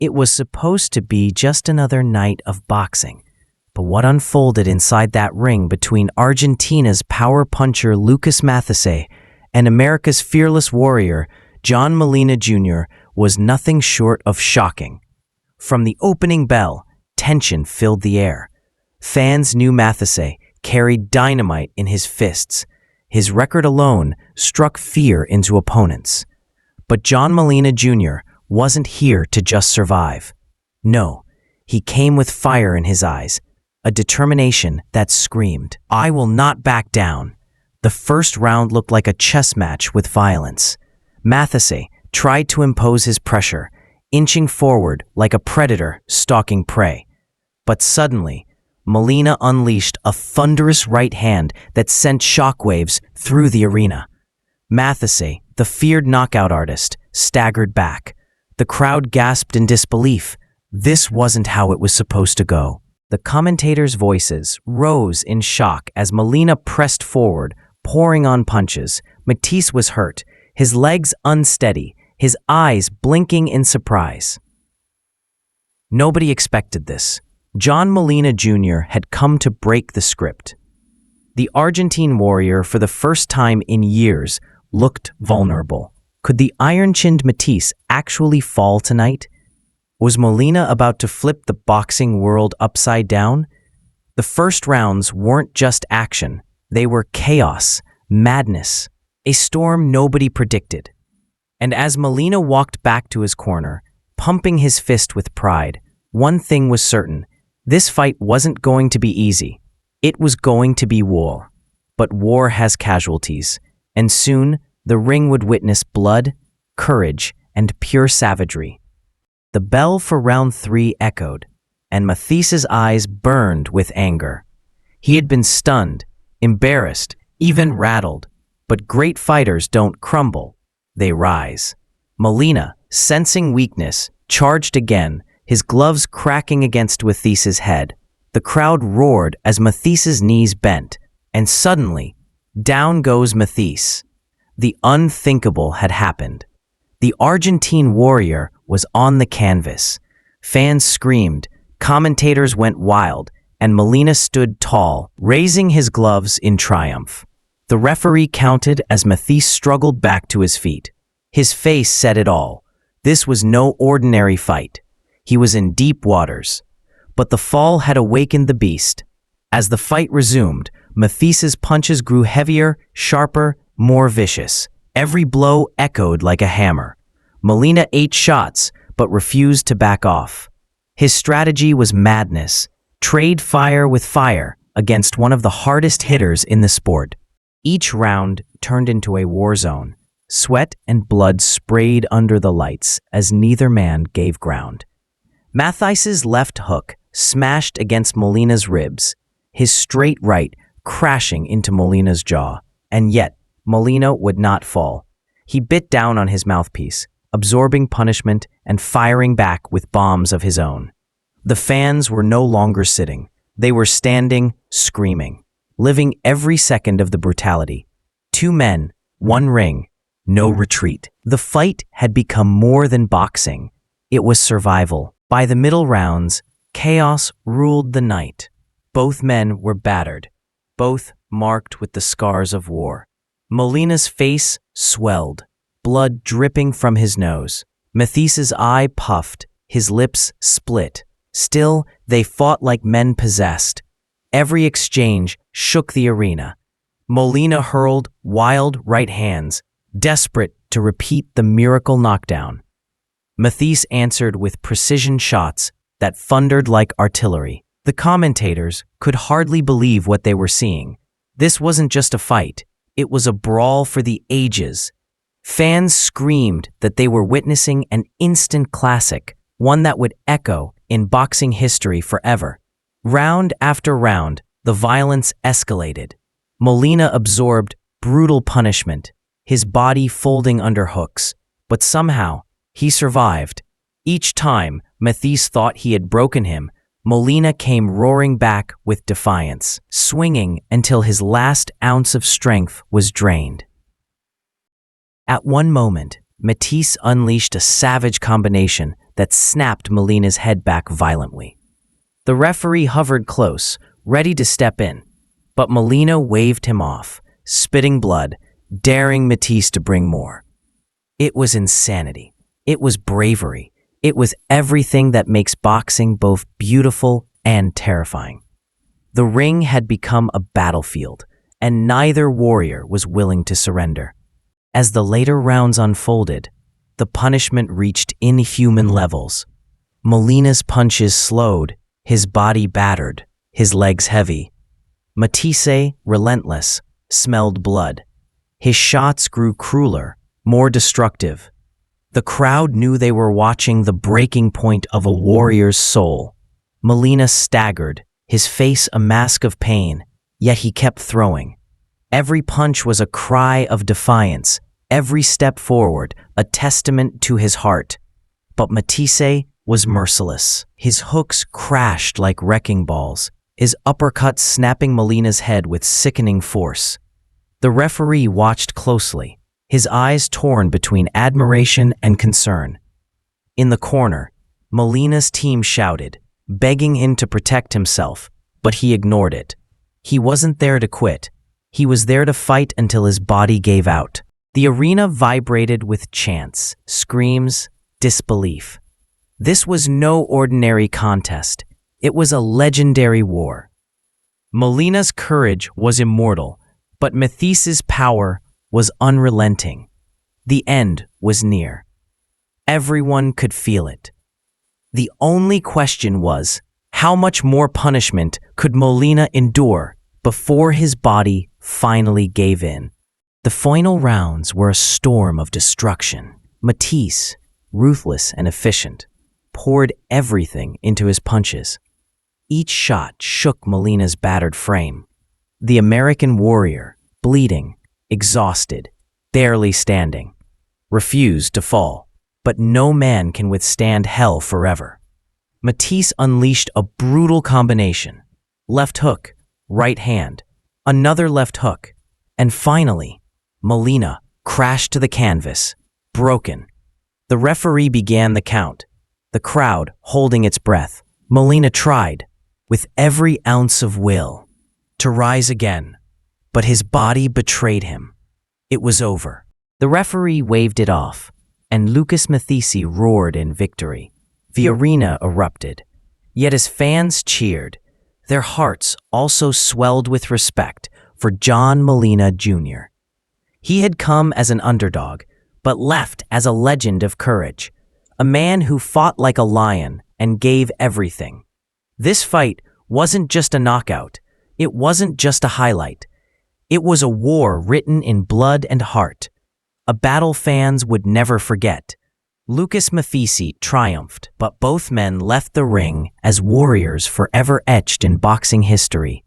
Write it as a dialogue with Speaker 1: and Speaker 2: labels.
Speaker 1: It was supposed to be just another night of boxing. But what unfolded inside that ring between Argentina's power puncher Lucas Matthysse and America's fearless warrior John Molina Jr. was nothing short of shocking. From the opening bell, tension filled the air. Fans knew Matthysse carried dynamite in his fists. His record alone struck fear into opponents. But John Molina Jr. wasn't here to just survive. No, he came with fire in his eyes, a determination that screamed, "I will not back down." The first round looked like a chess match with violence. Matthysse tried to impose his pressure, inching forward like a predator stalking prey. But suddenly, Molina unleashed a thunderous right hand that sent shockwaves through the arena. Matthysse, the feared knockout artist, staggered back. The crowd gasped in disbelief. This wasn't how it was supposed to go. The commentators' voices rose in shock as Molina pressed forward, pouring on punches. Matthysse was hurt, his legs unsteady, his eyes blinking in surprise. Nobody expected this. John Molina Jr. had come to break the script. The Argentine warrior, for the first time in years, looked vulnerable. Could the iron-chinned Matthysse actually fall tonight? Was Molina about to flip the boxing world upside down? The first rounds weren't just action. They were chaos, madness, a storm nobody predicted. And as Molina walked back to his corner, pumping his fist with pride, one thing was certain. This fight wasn't going to be easy. It was going to be war. But war has casualties, and soon the ring would witness blood, courage, and pure savagery. The bell for round 3 echoed, and Mathisse's eyes burned with anger. He had been stunned, embarrassed, even rattled. But great fighters don't crumble, they rise. Molina, sensing weakness, charged again, his gloves cracking against Mathisse's head. The crowd roared as Mathisse's knees bent, and suddenly, down goes Matthysse. The unthinkable had happened. The Argentine warrior was on the canvas. Fans screamed, commentators went wild, and Molina stood tall, raising his gloves in triumph. The referee counted as Matthysse struggled back to his feet. His face said it all. This was no ordinary fight. He was in deep waters. But the fall had awakened the beast. As the fight resumed, Mathisse's punches grew heavier, sharper, more vicious. Every blow echoed like a hammer. Molina ate shots, but refused to back off. His strategy was madness. Trade fire with fire against one of the hardest hitters in the sport. Each round turned into a war zone. Sweat and blood sprayed under the lights as neither man gave ground. Matthyse's left hook smashed against Molina's ribs, his straight right crashing into Molina's jaw. And yet, Molina would not fall. He bit down on his mouthpiece, absorbing punishment and firing back with bombs of his own. The fans were no longer sitting. They were standing, screaming, living every second of the brutality. 2 men, 1 ring, no retreat. The fight had become more than boxing. It was survival. By the middle rounds, chaos ruled the night. Both men were battered, both marked with the scars of war. Molina's face swelled, blood dripping from his nose. Mathisse's eye puffed, his lips split. Still, they fought like men possessed. Every exchange shook the arena. Molina hurled wild right hands, desperate to repeat the miracle knockdown. Matthysse answered with precision shots that thundered like artillery. The commentators could hardly believe what they were seeing. This wasn't just a fight. It was a brawl for the ages. Fans screamed that they were witnessing an instant classic, one that would echo in boxing history forever. Round after round, the violence escalated. Molina absorbed brutal punishment, his body folding under hooks, but somehow he survived. Each time Matthysse thought he had broken him, Molina came roaring back with defiance, swinging until his last ounce of strength was drained. At one moment, Matthysse unleashed a savage combination that snapped Molina's head back violently. The referee hovered close, ready to step in, but Molina waved him off, spitting blood, daring Matthysse to bring more. It was insanity. It was bravery. It was everything that makes boxing both beautiful and terrifying. The ring had become a battlefield, and neither warrior was willing to surrender. As the later rounds unfolded, the punishment reached inhuman levels. Molina's punches slowed, his body battered, his legs heavy. Matthysse, relentless, smelled blood. His shots grew crueler, more destructive. The crowd knew they were watching the breaking point of a warrior's soul. Molina staggered, his face a mask of pain, yet he kept throwing. Every punch was a cry of defiance, every step forward a testament to his heart. But Matthysse was merciless. His hooks crashed like wrecking balls, his uppercuts snapping Molina's head with sickening force. The referee watched closely, his eyes torn between admiration and concern. In the corner, Molina's team shouted, begging him to protect himself, but he ignored it. He wasn't there to quit. He was there to fight until his body gave out. The arena vibrated with chants, screams, disbelief. This was no ordinary contest. It was a legendary war. Molina's courage was immortal, but Matthysse's power was unrelenting. The end was near. Everyone could feel it. The only question was, how much more punishment could Molina endure before his body finally gave in? The final rounds were a storm of destruction. Matthysse, ruthless and efficient, poured everything into his punches. Each shot shook Molina's battered frame. The American warrior, bleeding, exhausted, barely standing, refused to fall. But no man can withstand hell forever. Matthysse unleashed a brutal combination. Left hook, right hand, another left hook, and finally, Molina crashed to the canvas, broken. The referee began the count, the crowd holding its breath. Molina tried, with every ounce of will, to rise again, but his body betrayed him. It was over. The referee waved it off, and Lucas Matthysse roared in victory. The arena erupted. Yet as fans cheered, their hearts also swelled with respect for John Molina Jr. He had come as an underdog, but left as a legend of courage, a man who fought like a lion and gave everything. This fight wasn't just a knockout. It wasn't just a highlight. It was a war written in blood and heart, a battle fans would never forget. Lucas Matthysse triumphed, but both men left the ring as warriors forever etched in boxing history.